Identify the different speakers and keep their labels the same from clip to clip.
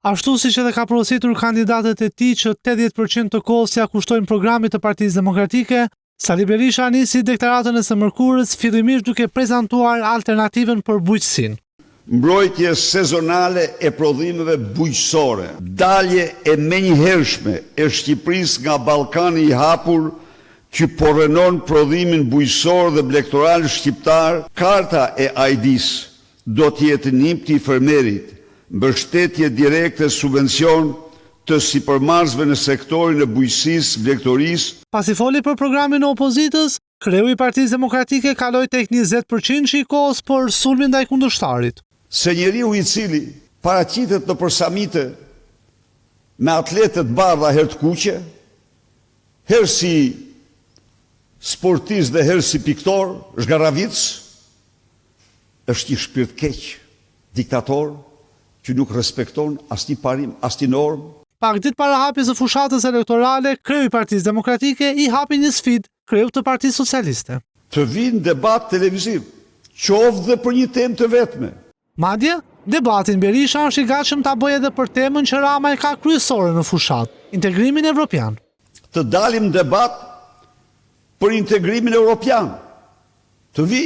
Speaker 1: Ashtu siç edhe ka porositur kandidatët e tij që 80% të kohës ja kushtojnë programit të Partisë Demokratike, Sali Berisha nisi deklaratën e së mërkurës fillimisht duke prezantuar alternativën për bujqësinë.
Speaker 2: Mbrojtje sezonale e prodhimeve bujqësore, dalje e menjëhershme e Shqipërisë nga Ballkani i hapur që po rënon prodhimin bujqësor dhe blegtoral shqiptar, karta e AIDIS do të jetë nimti i fermerit, mbështetje direkte subvencion të sipërmarrësve në sektorin e bujqësisë, blegtorisë.
Speaker 1: Pasi foli për programin e opozitës, kreu i Partisë Demokratike kaloi tek 20% i kohës për sulmin ndaj kundërshtarit.
Speaker 2: Se njeriu i cili paraqitet nëpër samite me atletët bardha herë të kuqe, herë si sportist dhe herë si piktor, zgarravic, është një shpirt keq, diktator, që nuk respekton asnjë parim, asnjë normë.
Speaker 1: Pak ditë para hapjes së fushatës elektorale, kreu i Partisë Demokratike i hapi një sfidë kreut të Partisë Socialiste.
Speaker 2: Të vinë debat televiziv, qoftë dhe për një temë të vetme.
Speaker 1: Madje, debatin Berisha është i gatshëm ta bëjë edhe për temën që Rama e ka kryesore në fushat, integrimin evropian.
Speaker 2: Të dalim debat për integrimin evropian. Të vi.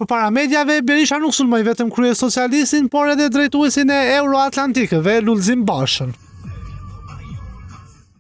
Speaker 1: Përpara mediave, Berisha nuk sulmoi vetëm krye socialistin, por edhe drejtuesin e Euroatlantikëve, Lulzim Bashën.